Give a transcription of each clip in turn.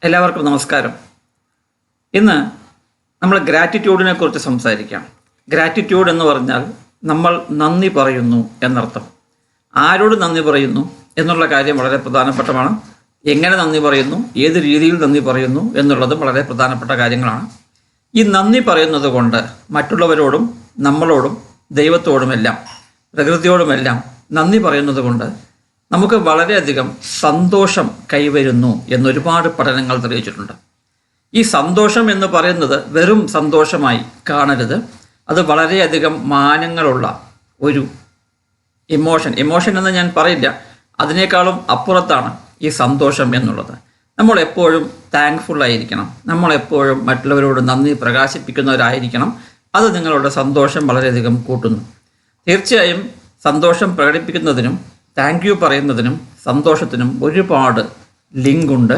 എല്ലാവർക്കും നമസ്കാരം. ഇന്ന് നമ്മൾ ഗ്രാറ്റിറ്റ്യൂഡിനെ കുറിച്ച് സംസാരിക്കാം. ഗ്രാറ്റിറ്റ്യൂഡ് എന്ന് പറഞ്ഞാൽ നമ്മൾ നന്ദി പറയുന്നു എന്നർത്ഥം. ആരോട് നന്ദി പറയുന്നു എന്നുള്ള കാര്യം വളരെ പ്രധാനപ്പെട്ടതാണ്. എങ്ങനെ നന്ദി പറയുന്നു, ഏത് രീതിയിൽ നന്ദി പറയുന്നു എന്നുള്ളതും വളരെ പ്രധാനപ്പെട്ട കാര്യങ്ങളാണ്. ഈ നന്ദി പറയുന്നത് കൊണ്ട് മറ്റുള്ളവരോടും നമ്മളോടും ദൈവത്തോടുമെല്ലാം പ്രകൃതിയോടുമെല്ലാം നന്ദി പറയുന്നത് കൊണ്ട് നമുക്ക് വളരെയധികം സന്തോഷം കൈവരുന്നു എന്നൊരുപാട് പഠനങ്ങൾ തെളിയിച്ചിട്ടുണ്ട്. ഈ സന്തോഷം എന്ന് പറയുന്നത് വെറും സന്തോഷമായി കാണരുത്. അത് വളരെയധികം മാനങ്ങളുള്ള ഒരു ഇമോഷൻ എന്ന് ഞാൻ പറയില്ല, അതിനേക്കാളും അപ്പുറത്താണ് ഈ സന്തോഷം എന്നുള്ളത്. നമ്മളെപ്പോഴും താങ്ക്ഫുൾ ആയിരിക്കണം, നമ്മളെപ്പോഴും മറ്റുള്ളവരോട് നന്ദി പ്രകാശിപ്പിക്കുന്നവരായിരിക്കണം. അത് നിങ്ങളുടെ സന്തോഷം വളരെയധികം കൂട്ടുന്നു. തീർച്ചയായും സന്തോഷം പ്രകടിപ്പിക്കുന്നതിനും താങ്ക് യു പറയുന്നതിനും സന്തോഷത്തിനും ഒരുപാട് ലിങ്ക് ഉണ്ട്.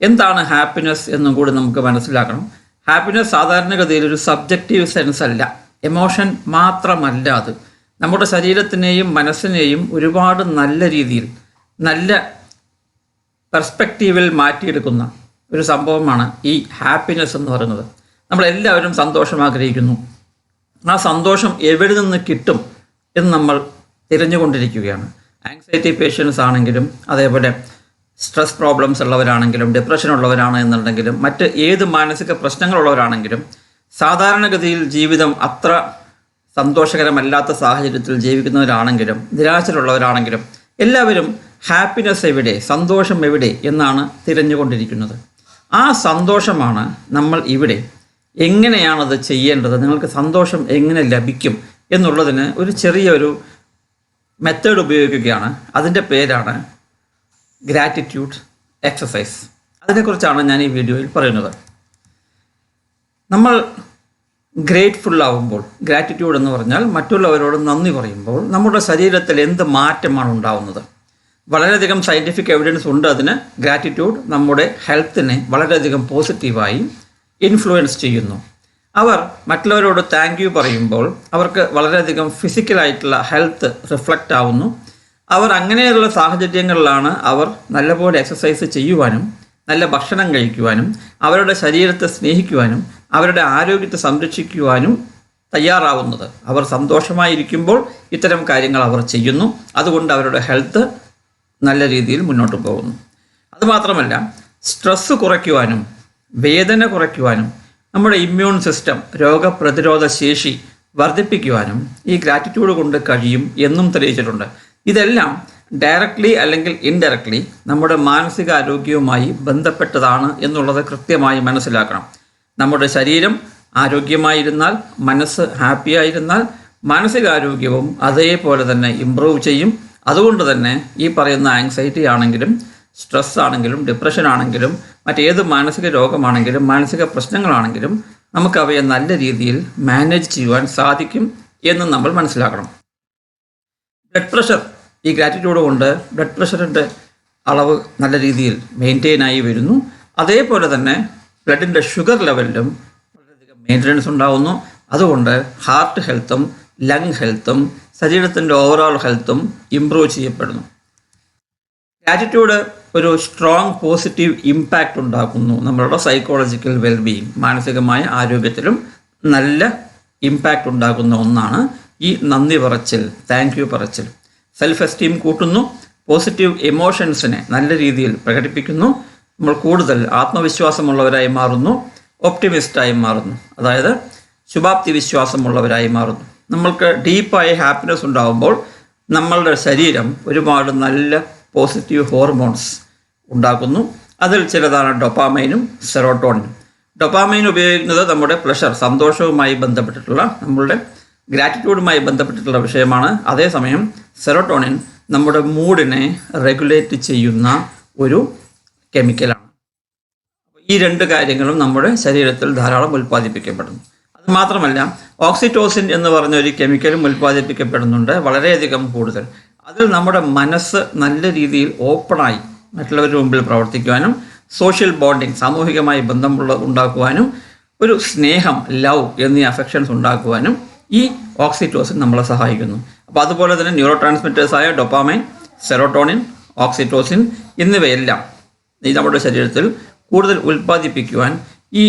എന്താണ് ഹാപ്പിനെസ് എന്നും കൂടി നമുക്ക് മനസ്സിലാക്കണം. ഹാപ്പിനെസ് സാധാരണഗതിയിൽ ഒരു സബ്ജക്റ്റീവ് സെൻസ് അല്ല, എമോഷൻ മാത്രമല്ല. അത് നമ്മുടെ ശരീരത്തിനെയും മനസ്സിനെയും ഒരുപാട് നല്ല രീതിയിൽ, നല്ല പെർസ്പെക്റ്റീവിൽ മാറ്റിയെടുക്കുന്ന ഒരു സംഭവമാണ് ഈ ഹാപ്പിനെസ് എന്ന് പറയുന്നത്. നമ്മളെല്ലാവരും സന്തോഷം ആഗ്രഹിക്കുന്നു. ആ സന്തോഷം എവിടെ നിന്ന് കിട്ടും എന്ന് നമ്മൾ തിരഞ്ഞുകൊണ്ടിരിക്കുകയാണ്. ആങ്സൈറ്റി പേഷ്യൻസ് ആണെങ്കിലും, അതേപോലെ സ്ട്രെസ് പ്രോബ്ലംസ് ഉള്ളവരാണെങ്കിലും, ഡിപ്രഷൻ ഉള്ളവരാണ് എന്നുണ്ടെങ്കിലും, മറ്റ് ഏത് മാനസിക പ്രശ്നങ്ങളുള്ളവരാണെങ്കിലും, സാധാരണഗതിയിൽ ജീവിതം അത്ര സന്തോഷകരമല്ലാത്ത സാഹചര്യത്തിൽ ജീവിക്കുന്നവരാണെങ്കിലും, നിരാശയിലുള്ളവരാണെങ്കിലും, എല്ലാവരും ഹാപ്പിനെസ് എവിടെ, സന്തോഷം എവിടെ എന്നാണ് തിരഞ്ഞുകൊണ്ടിരിക്കുന്നത്. ആ സന്തോഷമാണ് നമ്മൾ ഇവിടെ എങ്ങനെയാണത് ചെയ്യേണ്ടത്, നിങ്ങൾക്ക് സന്തോഷം എങ്ങനെ ലഭിക്കും എന്നുള്ളതിന് ഒരു ചെറിയൊരു മെത്തേഡ് ഉപയോഗിക്കുകയാണ്. അതിൻ്റെ പേരാണ് ഗ്രാറ്റിറ്റ്യൂഡ് എക്സസൈസ്. അതിനെക്കുറിച്ചാണ് ഞാൻ ഈ വീഡിയോയിൽ പറയുന്നത്. നമ്മൾ ഗ്രേറ്റ്ഫുൾ ആവുമ്പോൾ, ഗ്രാറ്റിറ്റ്യൂഡ് എന്ന് പറഞ്ഞാൽ മറ്റുള്ളവരോട് നന്ദി പറയുമ്പോൾ നമ്മുടെ ശരീരത്തിൽ എന്ത് മാറ്റമാണ് ഉണ്ടാവുന്നത്? വളരെയധികം സയൻറ്റിഫിക് എവിഡൻസ് ഉണ്ട് അതിന്. ഗ്രാറ്റിറ്റ്യൂഡ് നമ്മുടെ ഹെൽത്തിനെ വളരെയധികം പോസിറ്റീവായി ഇൻഫ്ലുവൻസ് ചെയ്യുന്നു. അവർ മറ്റുള്ളവരോട് താങ്ക് യു പറയുമ്പോൾ അവർക്ക് വളരെയധികം ഫിസിക്കലായിട്ടുള്ള ഹെൽത്ത് റിഫ്ലക്റ്റ് ആവുന്നു. അവർ അങ്ങനെയുള്ള സാഹചര്യങ്ങളിലാണ് അവർ നല്ലപോലെ എക്സസൈസ് ചെയ്യുവാനും, നല്ല ഭക്ഷണം കഴിക്കുവാനും, അവരുടെ ശരീരത്തെ സ്നേഹിക്കുവാനും, അവരുടെ ആരോഗ്യത്തെ സംരക്ഷിക്കുവാനും തയ്യാറാവുന്നത്. അവർ സന്തോഷമായിരിക്കുമ്പോൾ ഇത്തരം കാര്യങ്ങൾ അവർ ചെയ്യുന്നു. അതുകൊണ്ട് അവരുടെ ഹെൽത്ത് നല്ല രീതിയിൽ മുന്നോട്ട് പോകുന്നു. അതുമാത്രമല്ല, സ്ട്രെസ്സ് കുറയ്ക്കുവാനും വേദന കുറയ്ക്കുവാനും നമ്മുടെ ഇമ്മ്യൂൺ സിസ്റ്റം, രോഗപ്രതിരോധ ശേഷി വർദ്ധിപ്പിക്കുവാനും ഈ ഗ്രാറ്റിറ്റ്യൂഡ് കൊണ്ട് കഴിയും എന്നും തെളിയിച്ചിട്ടുണ്ട്. ഇതെല്ലാം ഡയറക്റ്റ്ലി അല്ലെങ്കിൽ ഇൻഡയറക്റ്റ്ലി നമ്മുടെ മാനസികാരോഗ്യവുമായി ബന്ധപ്പെട്ടതാണ് എന്നുള്ളത് കൃത്യമായി മനസ്സിലാക്കണം. നമ്മുടെ ശരീരം ആരോഗ്യമായിരുന്നാൽ, മനസ്സ് ഹാപ്പിയായിരുന്നാൽ, മാനസികാരോഗ്യവും അതേപോലെ തന്നെ ഇമ്പ്രൂവ് ചെയ്യും. അതുകൊണ്ട് തന്നെ ഈ പറയുന്ന ആങ്സൈറ്റി ആണെങ്കിലും, സ്ട്രെസ് ആണെങ്കിലും, ഡിപ്രഷൻ ആണെങ്കിലും, മറ്റേത് മാനസിക രോഗമാണെങ്കിലും, മാനസിക പ്രശ്നങ്ങളാണെങ്കിലും നമുക്കവയെ നല്ല രീതിയിൽ മാനേജ് ചെയ്യുവാൻ സാധിക്കും എന്ന് നമ്മൾ മനസ്സിലാക്കണം. ബ്ലഡ് പ്രഷർ, ഈ ഗ്രാറ്റിറ്റ്യൂഡ് കൊണ്ട് ബ്ലഡ് പ്രഷറിൻ്റെ അളവ് നല്ല രീതിയിൽ മെയിൻറ്റെയിൻ ആയി വരുന്നു. അതേപോലെ തന്നെ ബ്ലഡിൻ്റെ ഷുഗർ ലെവലിലും വളരെയധികം മെയിൻ്റനൻസ് ഉണ്ടാകുന്നു. അതുകൊണ്ട് ഹാർട്ട് ഹെൽത്തും ലങ് ഹെൽത്തും ശരീരത്തിൻ്റെ ഓവറോൾ ഹെൽത്തും ഇമ്പ്രൂവ് ചെയ്യപ്പെടുന്നു. ഗ്രാറ്റിറ്റ്യൂഡ് ഒരു സ്ട്രോങ് പോസിറ്റീവ് ഇമ്പാക്റ്റ് ഉണ്ടാക്കുന്നു നമ്മളുടെ സൈക്കോളജിക്കൽ വെൽബീയിങ്, മാനസികമായ ആരോഗ്യത്തിലും നല്ല ഇമ്പാക്റ്റ് ഉണ്ടാക്കുന്ന ഒന്നാണ് ഈ നന്ദി പറച്ചിൽ, താങ്ക് യു പറച്ചിൽ. സെൽഫ് എസ്റ്റീം കൂട്ടുന്നു, പോസിറ്റീവ് ഇമോഷൻസിനെ നല്ല രീതിയിൽ പ്രകടിപ്പിക്കുന്നു. നമ്മൾ കൂടുതൽ ആത്മവിശ്വാസമുള്ളവരായി മാറുന്നു, ഒപ്റ്റിമിസ്റ്റായി മാറുന്നു, അതായത് ശുഭാപ്തി വിശ്വാസമുള്ളവരായി മാറുന്നു. നമ്മൾക്ക് ഡീപ്പായ ഹാപ്പിനെസ് ഉണ്ടാകുമ്പോൾ നമ്മളുടെ ശരീരം ഒരുപാട് നല്ല പോസിറ്റീവ് ഹോർമോൺസ് ഉണ്ടാക്കുന്നു. അതിൽ ചിലതാണ് ഡൊപ്പാമൈനും സെറോട്ടോണിനും. ഡൊപ്പാമൈൻ ഉപയോഗിക്കുന്നത് നമ്മുടെ പ്ലഷർ, സന്തോഷവുമായി ബന്ധപ്പെട്ടിട്ടുള്ള, നമ്മളുടെ ഗ്രാറ്റിറ്റ്യൂഡുമായി ബന്ധപ്പെട്ടിട്ടുള്ള വിഷയമാണ്. അതേസമയം സെറോട്ടോണിൻ നമ്മുടെ മൂഡിനെ റെഗുലേറ്റ് ചെയ്യുന്ന ഒരു കെമിക്കലാണ്. ഈ രണ്ട് കാര്യങ്ങളും നമ്മുടെ ശരീരത്തിൽ ധാരാളം ഉൽപ്പാദിപ്പിക്കപ്പെടുന്നു. അതുമാത്രമല്ല, ഓക്സിറ്റോസിൻ എന്ന് പറഞ്ഞ ഒരു കെമിക്കലും ഉൽപ്പാദിപ്പിക്കപ്പെടുന്നുണ്ട്, വളരെയധികം കൂടുതൽ. അതിൽ നമ്മുടെ മനസ്സ് നല്ല രീതിയിൽ ഓപ്പണായി മറ്റുള്ളവരുടെ മുമ്പിൽ പ്രവർത്തിക്കുവാനും, സോഷ്യൽ ബോണ്ടിങ്, സാമൂഹികമായി ഉണ്ടാക്കുവാനും, ഒരു സ്നേഹം, ലവ് എന്നീ അഫെക്ഷൻസ് ഉണ്ടാക്കുവാനും ഈ ഓക്സിറ്റോസിൻ നമ്മളെ സഹായിക്കുന്നു. അപ്പോൾ അതുപോലെ തന്നെ ന്യൂറോ ട്രാൻസ്മിറ്റേഴ്സായ ഡൊപ്പാമൈൻ, സെറോട്ടോണിൻ, ഓക്സിറ്റോസിൻ എന്നിവയെല്ലാം ഈ നമ്മുടെ ശരീരത്തിൽ കൂടുതൽ ഉൽപ്പാദിപ്പിക്കുവാൻ ഈ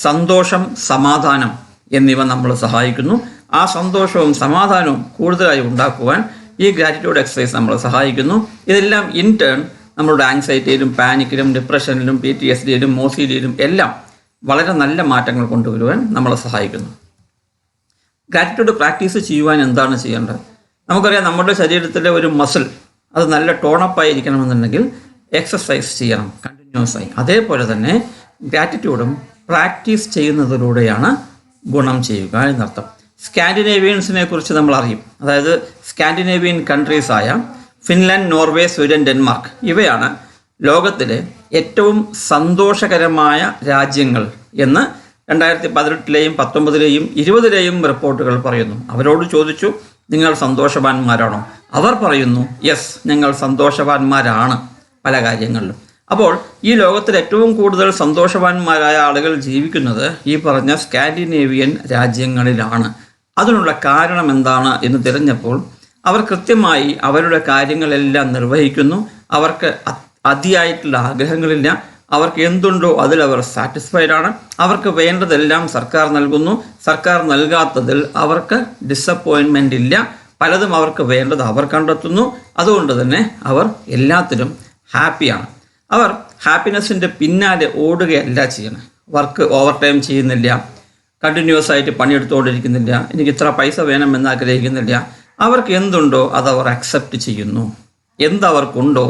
സന്തോഷം, സമാധാനം എന്നിവ നമ്മളെ സഹായിക്കുന്നു. ആ സന്തോഷവും സമാധാനവും കൂടുതലായി ഉണ്ടാക്കുവാൻ ഈ ഗ്രാറ്റിറ്റ്യൂഡ് എക്സസൈസ് നമ്മളെ സഹായിക്കുന്നു. ഇതെല്ലാം ഇൻ ടേൺ നമ്മളുടെ ആങ്സൈറ്റിയിലും പാനിക്കിലും ഡിപ്രഷനിലും PTSDയിലും OCDയിലും എല്ലാം വളരെ നല്ല മാറ്റങ്ങൾ കൊണ്ടുവരുവാൻ നമ്മളെ സഹായിക്കുന്നു. ഗ്രാറ്റിറ്റ്യൂഡ് പ്രാക്ടീസ് ചെയ്യുവാൻ എന്താണ് ചെയ്യേണ്ടത്? നമുക്കറിയാം, നമ്മുടെ ശരീരത്തിലെ ഒരു മസിൽ അത് നല്ല ടോണപ്പായിരിക്കണമെന്നുണ്ടെങ്കിൽ എക്സസൈസ് ചെയ്യണം കണ്ടിന്യൂസ് ആയി. അതേപോലെ തന്നെ ഗ്രാറ്റിറ്റ്യൂഡും പ്രാക്ടീസ് ചെയ്യുന്നതിലൂടെയാണ് ഗുണം ചെയ്യുക എന്നർത്ഥം. സ്കാൻഡിനേവിയൻസിനെ കുറിച്ച് നമ്മൾ അറിയും. അതായത് സ്കാൻഡിനേവിയൻ കൺട്രീസായ ഫിൻലാൻഡ്, നോർവേ, സ്വീഡൻ, ഡെൻമാർക്ക് ഇവയാണ് ലോകത്തിലെ ഏറ്റവും സന്തോഷകരമായ രാജ്യങ്ങൾ എന്ന് 2018-ലെയും 19-ലെയും 20-ലെയും റിപ്പോർട്ടുകൾ പറയുന്നു. അവരോട് ചോദിച്ചു, നിങ്ങൾ സന്തോഷവാന്മാരാണോ? അവർ പറയുന്നു, യെസ്, ഞങ്ങൾ സന്തോഷവാന്മാരാണ് പല കാര്യങ്ങളിലും. അപ്പോൾ ഈ ലോകത്തിൽ ഏറ്റവും കൂടുതൽ സന്തോഷവാന്മാരായ ആളുകൾ ജീവിക്കുന്നത് ഈ പറഞ്ഞ സ്കാൻഡിനേവിയൻ രാജ്യങ്ങളിലാണ്. അതിനുള്ള കാരണം എന്താണ് എന്ന് തിരഞ്ഞപ്പോൾ അവർ കൃത്യമായി അവരുടെ കാര്യങ്ങളെല്ലാം നിർവഹിക്കുന്നു. അവർക്ക് അതിയായിട്ടുള്ള ആഗ്രഹങ്ങളില്ല. അവർക്ക് എന്തുണ്ടോ അതിലവർ സാറ്റിസ്ഫൈഡ് ആണ്. അവർക്ക് വേണ്ടതെല്ലാം സർക്കാർ നൽകുന്നു. സർക്കാർ നൽകാത്തതിൽ അവർക്ക് ഡിസപ്പോയിൻമെൻ്റ് ഇല്ല. പലതും അവർക്ക് വേണ്ടത് അവർ കണ്ടെത്തുന്നു. അതുകൊണ്ട് തന്നെ അവർ എല്ലാത്തിലും ഹാപ്പിയാണ്. അവർ ഹാപ്പിനെസ്സിൻ്റെ പിന്നാലെ ഓടുകയല്ല ചെയ്യണം. വർക്ക് ഓവർ ടൈം ചെയ്യുന്നില്ല, കണ്ടിന്യൂസ് ആയിട്ട് പണിയെടുത്തുകൊണ്ടിരിക്കുന്നില്ല, എനിക്ക് ഇത്ര പൈസ വേണമെന്ന് ആഗ്രഹിക്കുന്നില്ല. അവർക്ക് എന്തുണ്ടോ അതവർ അക്സെപ്റ്റ് ചെയ്യുന്നു. എന്തവർക്കുണ്ടോ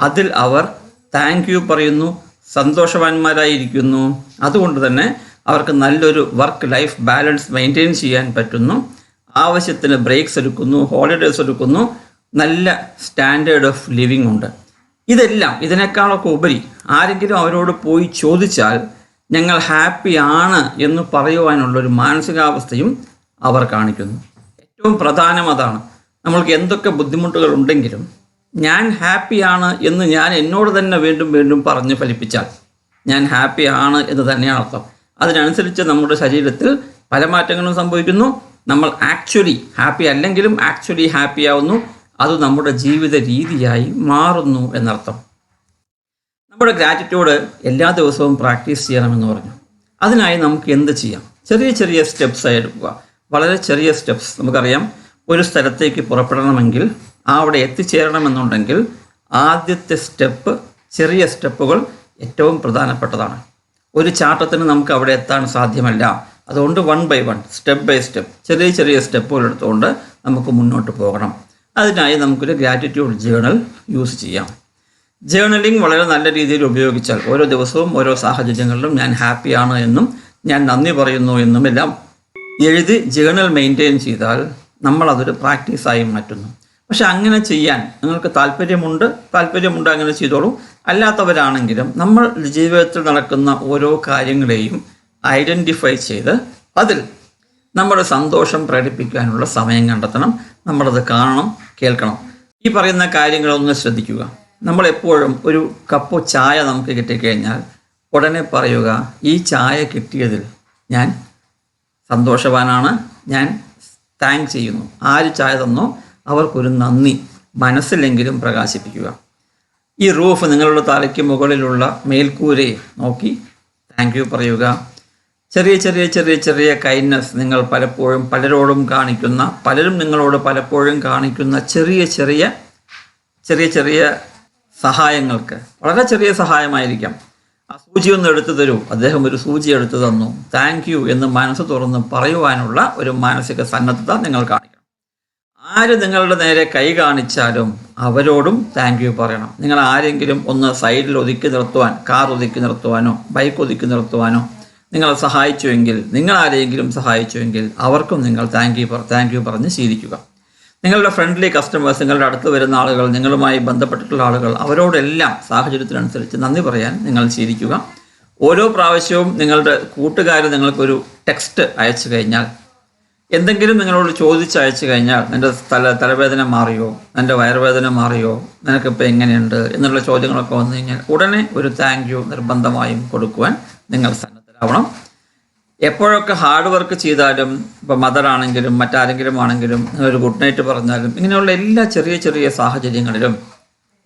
അതിൽ അവർ താങ്ക് യു പറയുന്നു, സന്തോഷവാന്മാരായിരിക്കുന്നു. അതുകൊണ്ട് തന്നെ അവർക്ക് നല്ലൊരു വർക്ക് ലൈഫ് ബാലൻസ് മെയിൻറ്റെയിൻ ചെയ്യാൻ പറ്റുന്നു. ആവശ്യത്തിന് ബ്രേക്സ് എടുക്കുന്നു, ഹോളിഡേയ്സ് എടുക്കുന്നു, നല്ല സ്റ്റാൻഡേർഡ് ഓഫ് ലിവിങ് ഉണ്ട്. ഇതെല്ലാം ഇതിനേക്കാളൊക്കെ ഉപരി ആരെങ്കിലും അവരോട് പോയി ചോദിച്ചാൽ ഞങ്ങൾ ഹാപ്പിയാണ് എന്ന് പറയുവാനുള്ളൊരു മാനസികാവസ്ഥയും അവർ കാണിക്കുന്നു. ഏറ്റവും പ്രധാനം അതാണ്. നമ്മൾക്ക് എന്തൊക്കെ ബുദ്ധിമുട്ടുകൾ ഉണ്ടെങ്കിലും ഞാൻ ഹാപ്പിയാണ് എന്ന് ഞാൻ എന്നോട് തന്നെ വീണ്ടും വീണ്ടും പറഞ്ഞ് ഫലിപ്പിച്ചാൽ ഞാൻ ഹാപ്പിയാണ് എന്ന് തന്നെയാണ് അർത്ഥം. അതിനനുസരിച്ച് നമ്മുടെ ശരീരത്തിൽ പല മാറ്റങ്ങളും സംഭവിക്കുന്നു. നമ്മൾ ആക്ച്വലി ഹാപ്പി അല്ലെങ്കിലും ആക്ച്വലി ഹാപ്പി ആവുന്നു. അത് നമ്മുടെ ജീവിത രീതിയായി മാറുന്നു എന്നർത്ഥം. നമ്മുടെ ഗ്രാറ്റിറ്റ്യൂഡ് എല്ലാ ദിവസവും പ്രാക്ടീസ് ചെയ്യണമെന്ന് പറഞ്ഞു. അതിനായി നമുക്ക് എന്ത് ചെയ്യാം? ചെറിയ ചെറിയ സ്റ്റെപ്സ് ആയി എടുക്കുക. വളരെ ചെറിയ സ്റ്റെപ്സ്. നമുക്കറിയാം, ഒരു സ്ഥലത്തേക്ക് പുറപ്പെടണമെങ്കിൽ അവിടെ എത്തിച്ചേരണമെന്നുണ്ടെങ്കിൽ ആദ്യത്തെ സ്റ്റെപ്പ്, ചെറിയ സ്റ്റെപ്പുകൾ ഏറ്റവും പ്രധാനപ്പെട്ടതാണ്. ഒരു ചാട്ടത്തിന് നമുക്ക് അവിടെ എത്താൻ സാധ്യമല്ല. അതുകൊണ്ട് 1 by 1 സ്റ്റെപ്പ് ബൈ സ്റ്റെപ്പ് ചെറിയ ചെറിയ സ്റ്റെപ്പുകൾ എടുത്തുകൊണ്ട് നമുക്ക് മുന്നോട്ട് പോകണം. അതിനായി നമുക്കൊരു ഗ്രാറ്റിറ്റ്യൂഡ് ജേണൽ യൂസ് ചെയ്യാം. ജേണലിംഗ് വളരെ നല്ല രീതിയിൽ ഉപയോഗിച്ചാൽ ഓരോ ദിവസവും ഓരോ സാഹചര്യങ്ങളിലും ഞാൻ ഹാപ്പിയാണ് എന്നും ഞാൻ നന്ദി പറയുന്നു എന്നും എല്ലാം എഴുതി ജേണൽ മെയിൻറ്റെയിൻ ചെയ്താൽ നമ്മളതൊരു പ്രാക്ടീസായി മാറ്റുന്നു. പക്ഷെ അങ്ങനെ ചെയ്യാൻ നിങ്ങൾക്ക് താല്പര്യമുണ്ട് അങ്ങനെ ചെയ്തോളൂ. അല്ലാത്തവരാണെങ്കിലും നമ്മൾ ജീവിതത്തിൽ നടക്കുന്ന ഓരോ കാര്യങ്ങളെയും ഐഡൻറ്റിഫൈ ചെയ്ത് അതിൽ നമ്മുടെ സന്തോഷം പ്രകടിപ്പിക്കാനുള്ള സമയം കണ്ടെത്തണം. നമ്മളത് കാണണം, കേൾക്കണം. ഈ പറയുന്ന കാര്യങ്ങളൊന്ന് ശ്രദ്ധിക്കുക. നമ്മളെപ്പോഴും ഒരു കപ്പ് ചായ നമുക്ക് കിട്ടിക്കഴിഞ്ഞാൽ ഉടനെ പറയുക, ഈ ചായ കിട്ടിയതിൽ ഞാൻ സന്തോഷവാനാണ്, ഞാൻ താങ്ക് ചെയ്യുന്നു. ആര് ചായ തന്നോ അവർക്കൊരു നന്ദി മനസ്സിലെങ്കിലും പ്രകാശിപ്പിക്കുക. ഈ റൂഫ്, നിങ്ങളുടെ തലയ്ക്ക് മുകളിലുള്ള മേൽക്കൂരയെ നോക്കി താങ്ക് യു പറയുക. ചെറിയ ചെറിയ ചെറിയ ചെറിയ കൈൻഡ്നസ് നിങ്ങൾ പലപ്പോഴും പലരോടും കാണിക്കുന്ന, പലരും നിങ്ങളോട് പലപ്പോഴും കാണിക്കുന്ന ചെറിയ ചെറിയ ചെറിയ ചെറിയ സഹായങ്ങൾക്ക് വളരെ ചെറിയ സഹായമായിരിക്കാം. ആ സൂചി ഒന്ന് എടുത്തു തരൂ, അദ്ദേഹം ഒരു സൂചി എടുത്തു തന്നു, താങ്ക് യു എന്ന് മനസ്സ് തുറന്ന് പറയുവാനുള്ള ഒരു മാനസിക സന്നദ്ധത നിങ്ങൾ കാണിക്കണം. ആര് നിങ്ങളുടെ നേരെ കൈ കാണിച്ചാലും അവരോടും താങ്ക് യു പറയണം. നിങ്ങൾ ആരെങ്കിലും ഒന്ന് സൈഡിൽ ഒതുക്കി നിർത്തുവാൻ, കാർ ഒതുക്കി നിർത്തുവാനോ ബൈക്ക് ഒതുക്കി നിർത്തുവാനോ നിങ്ങളെ സഹായിച്ചുവെങ്കിൽ, നിങ്ങൾ ആരെങ്കിലും സഹായിച്ചുവെങ്കിൽ അവർക്കും നിങ്ങൾ താങ്ക് യു പറഞ്ഞ് ശീലിക്കുക. നിങ്ങളുടെ ഫ്രണ്ട്ലി കസ്റ്റമേഴ്സ്, നിങ്ങളുടെ അടുത്ത് വരുന്ന ആളുകൾ, നിങ്ങളുമായി ബന്ധപ്പെട്ടിട്ടുള്ള ആളുകൾ, അവരോടെല്ലാം സാഹചര്യത്തിനനുസരിച്ച് നന്ദി പറയാൻ നിങ്ങൾ ശീലിക്കുക. ഓരോ പ്രാവശ്യവും നിങ്ങളുടെ കൂട്ടുകാർ നിങ്ങൾക്കൊരു ടെക്സ്റ്റ് അയച്ചു കഴിഞ്ഞാൽ, എന്തെങ്കിലും നിങ്ങളോട് ചോദിച്ചയച്ചു കഴിഞ്ഞാൽ, നിൻ്റെ തലവേദന മാറിയോ, നിൻ്റെ വയറുവേദന മാറിയോ, നിനക്കിപ്പോൾ എങ്ങനെയുണ്ട് എന്നുള്ള ചോദ്യങ്ങളൊക്കെ വന്നു കഴിഞ്ഞാൽ ഉടനെ ഒരു താങ്ക് യു നിർബന്ധമായും കൊടുക്കുവാൻ നിങ്ങൾ സന്നദ്ധരാവണം. എപ്പോഴൊക്കെ ഹാർഡ് വർക്ക് ചെയ്താലും, ഇപ്പോൾ മദറാണെങ്കിലും മറ്റാരെങ്കിലും ആണെങ്കിലും ഒരു ഗുഡ് നൈറ്റ് പറഞ്ഞാലും, ഇങ്ങനെയുള്ള എല്ലാ ചെറിയ ചെറിയ സാഹചര്യങ്ങളിലും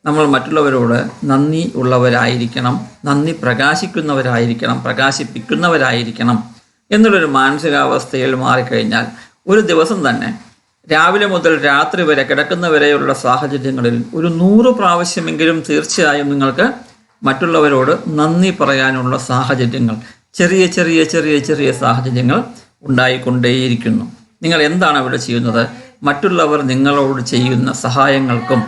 നമ്മൾ മറ്റുള്ളവരോട് നന്ദി ഉള്ളവരായിരിക്കണം, നന്ദി പ്രകാശിപ്പിക്കുന്നവരായിരിക്കണം എന്നുള്ളൊരു മാനസികാവസ്ഥയിൽ മാറിക്കഴിഞ്ഞാൽ ഒരു ദിവസം തന്നെ രാവിലെ മുതൽ രാത്രി വരെ കിടക്കുന്നവരെയുള്ള സാഹചര്യങ്ങളിൽ ഒരു 100 പ്രാവശ്യമെങ്കിലും തീർച്ചയായും നിങ്ങൾക്ക് മറ്റുള്ളവരോട് നന്ദി പറയാനുള്ള സാഹചര്യങ്ങൾ, ചെറിയ ചെറിയ ചെറിയ ചെറിയ സാഹചര്യങ്ങൾ ഉണ്ടായിക്കൊണ്ടേയിരിക്കുന്നു. നിങ്ങൾ എന്താണ് അവിടെ ചെയ്യുന്നത്? മറ്റുള്ളവർ നിങ്ങളോട് ചെയ്യുന്ന സഹായങ്ങൾക്കും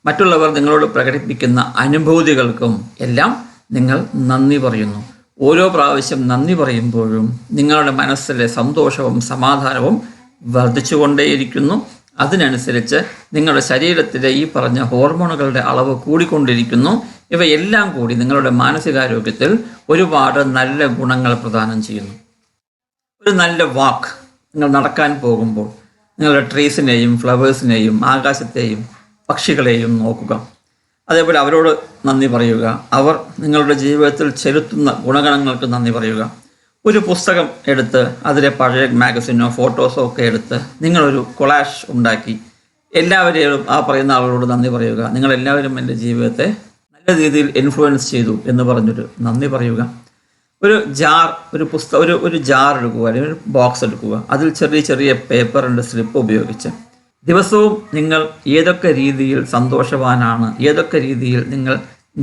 മറ്റുള്ളവർ നിങ്ങളോട് പ്രകടിപ്പിക്കുന്ന അനുഭൂതികൾക്കും എല്ലാം നിങ്ങൾ നന്ദി പറയുന്നു. ഓരോ പ്രാവശ്യം നന്ദി പറയുമ്പോഴും നിങ്ങളുടെ മനസ്സിലെ സന്തോഷവും സമാധാനവും വർദ്ധിച്ചുകൊണ്ടേയിരിക്കുന്നു. അതിനനുസരിച്ച് നിങ്ങളുടെ ശരീരത്തിലെ ഈ പറഞ്ഞ ഹോർമോണുകളുടെ അളവ് കൂടിക്കൊണ്ടിരിക്കുന്നു. ഇവയെല്ലാം കൂടി നിങ്ങളുടെ മാനസികാരോഗ്യത്തിൽ ഒരുപാട് നല്ല ഗുണങ്ങൾ പ്രദാനം ചെയ്യുന്നു. ഒരു നല്ല വാക്ക്, നിങ്ങൾ നടക്കാൻ പോകുമ്പോൾ നിങ്ങളുടെ ട്രീസിനെയും ഫ്ലവേഴ്സിനെയും ആകാശത്തെയും പക്ഷികളെയും നോക്കുക. അതേപോലെ അവരോട് നന്ദി പറയുക. അവർ നിങ്ങളുടെ ജീവിതത്തിൽ ചെലുത്തുന്ന ഗുണഗണങ്ങൾക്ക് നന്ദി പറയുക. ഒരു പുസ്തകം എടുത്ത് അതിലെ പഴയ മാഗസിനോ ഫോട്ടോസോ ഒക്കെ എടുത്ത് നിങ്ങളൊരു കൊളാഷ് ഉണ്ടാക്കി എല്ലാവരെയും ആ പറയുന്ന ആളുകളോട് നന്ദി പറയുക. നിങ്ങളെല്ലാവരും എൻ്റെ ജീവിതത്തെ നല്ല രീതിയിൽ ഇൻഫ്ലുവൻസ് ചെയ്തു എന്ന് പറഞ്ഞൊരു നന്ദി പറയുക. ഒരു ജാർ, ഒരു ജാർ എടുക്കുക, അല്ലെങ്കിൽ ഒരു ബോക്സ് എടുക്കുക. അതിൽ ചെറിയ ചെറിയ പേപ്പറിൻ്റെ സ്ലിപ്പ് ഉപയോഗിച്ച് ദിവസവും നിങ്ങൾ ഏതൊക്കെ രീതിയിൽ സന്തോഷവാനാണ്, ഏതൊക്കെ രീതിയിൽ നിങ്ങൾ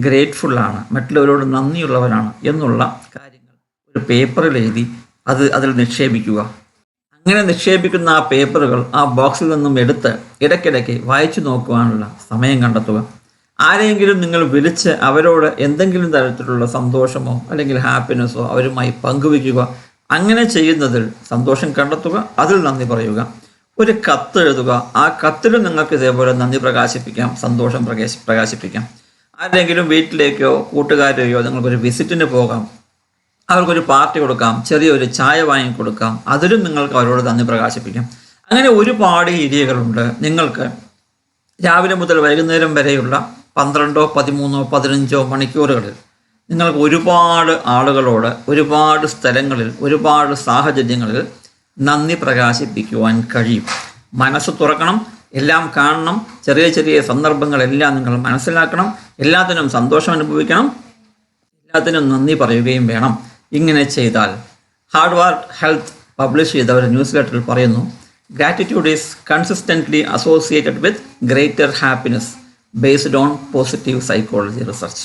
ഗ്രേറ്റ്ഫുള്ളാണ്, മറ്റുള്ളവരോട് നന്ദിയുള്ളവരാണ് എന്നുള്ള കാര്യങ്ങൾ ഒരു പേപ്പറിൽ എഴുതി അതിൽ നിക്ഷേപിക്കുക. അങ്ങനെ നിക്ഷേപിക്കുന്ന ആ പേപ്പറുകൾ ആ ബോക്സിൽ നിന്നും എടുത്ത് ഇടയ്ക്കിടയ്ക്ക് വായിച്ചു നോക്കുവാനുള്ള സമയം കണ്ടെത്തുക. ആരെങ്കിലും നിങ്ങൾ വിളിച്ച് അവരോട് എന്തെങ്കിലും തരത്തിലുള്ള സന്തോഷമോ അല്ലെങ്കിൽ ഹാപ്പിനെസ്സോ അവരുമായി പങ്കുവയ്ക്കുക. അങ്ങനെ ചെയ്യുന്നതിൽ സന്തോഷം കണ്ടെത്തുക, അതിൽ നന്ദി പറയുക. ഒരു കത്ത് എഴുതുക. ആ കത്തിലും നിങ്ങൾക്ക് ഇതേപോലെ നന്ദി പ്രകാശിപ്പിക്കാം, സന്തോഷം പ്രകാശിപ്പിക്കാം. ആരെങ്കിലും വീട്ടിലേക്കോ കൂട്ടുകാരെയോ നിങ്ങൾക്കൊരു വിസിറ്റിന് പോകാം, അവർക്കൊരു പാർട്ടി കൊടുക്കാം, ചെറിയൊരു ചായ വാങ്ങിക്കൊടുക്കാം. അതിലും നിങ്ങൾക്ക് അവരോട് നന്ദി പ്രകാശിപ്പിക്കാം. അങ്ങനെ ഒരുപാട് രീതികളുണ്ട്. നിങ്ങൾക്ക് രാവിലെ മുതൽ വൈകുന്നേരം വരെയുള്ള 12, 13, 15 മണിക്കൂറുകളിൽ നിങ്ങൾക്ക് ഒരുപാട് ആളുകളോട്, ഒരുപാട് സ്ഥലങ്ങളിൽ, ഒരുപാട് സാഹചര്യങ്ങളിൽ നന്ദി പ്രകാശിപ്പിക്കുവാൻ കഴിയും. മനസ്സ് തുറക്കണം, എല്ലാം കാണണം, ചെറിയ ചെറിയ സന്ദർഭങ്ങളെല്ലാം നിങ്ങൾ മനസ്സിലാക്കണം, എല്ലാത്തിനും സന്തോഷം അനുഭവിക്കണം, എല്ലാത്തിനും നന്ദി പറയുകയും വേണം. ഇങ്ങനെ ചെയ്താൽ ഹാർഡ്വാർക്ക് ഹെൽത്ത് പബ്ലിഷ് ചെയ്ത ഒരു ന്യൂസ് ലെറ്ററിൽ പറയുന്നു, gratitude is consistently associated with greater happiness based on positive psychology research.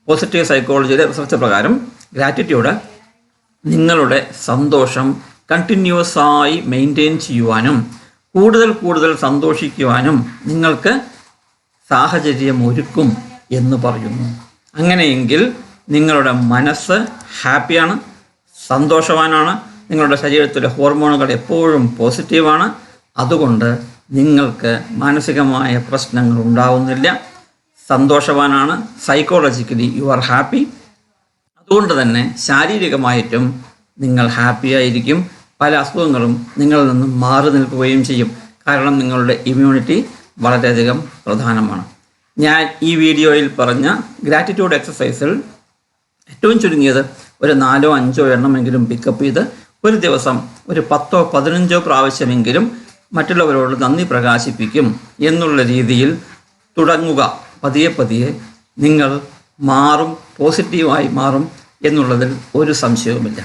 Positive സൈക്കോളജിയുടെ റിസർച്ച് പ്രകാരം ഗ്രാറ്റിറ്റ്യൂഡ് നിങ്ങളുടെ സന്തോഷം കണ്ടിന്യൂസായി മെയിൻറ്റെയിൻ ചെയ്യുവാനും കൂടുതൽ കൂടുതൽ സന്തോഷിക്കുവാനും നിങ്ങൾക്ക് സാഹചര്യം ഒരുക്കും എന്ന് പറയുന്നു. അങ്ങനെയെങ്കിൽ നിങ്ങളുടെ മനസ്സ് ഹാപ്പിയാണ്, സന്തോഷവാനാണ്, നിങ്ങളുടെ ശരീരത്തിലെ ഹോർമോണുകൾ എപ്പോഴും പോസിറ്റീവാണ്. അതുകൊണ്ട് നിങ്ങൾക്ക് മാനസികമായ പ്രശ്നങ്ങൾ ഉണ്ടാവുന്നില്ല, സന്തോഷവാനാണ്, സൈക്കോളജിക്കലി യു ആർ ഹാപ്പി. അതുകൊണ്ട് തന്നെ ശാരീരികമായിട്ടും നിങ്ങൾ ഹാപ്പി ആയിരിക്കും. പല അസുഖങ്ങളും നിങ്ങളിൽ നിന്നും മാറി നിൽക്കുകയും ചെയ്യും. കാരണം നിങ്ങളുടെ ഇമ്മ്യൂണിറ്റി വളരെയധികം പ്രധാനമാണ്. ഞാൻ ഈ വീഡിയോയിൽ പറഞ്ഞ ഗ്രാറ്റിറ്റ്യൂഡ് എക്സസൈസിൽ ഏറ്റവും ചുരുങ്ങിയത് ഒരു 4 or 5 എണ്ണമെങ്കിലും പിക്കപ്പ് ചെയ്ത് ഒരു ദിവസം ഒരു 10 or 15 പ്രാവശ്യമെങ്കിലും മറ്റുള്ളവരോട് നന്ദി പ്രകാശിപ്പിക്കും എന്നുള്ള രീതിയിൽ തുടങ്ങുക. പതിയെ പതിയെ നിങ്ങൾ മാറും, പോസിറ്റീവായി മാറും എന്നുള്ളതിൽ ഒരു സംശയവുമില്ല.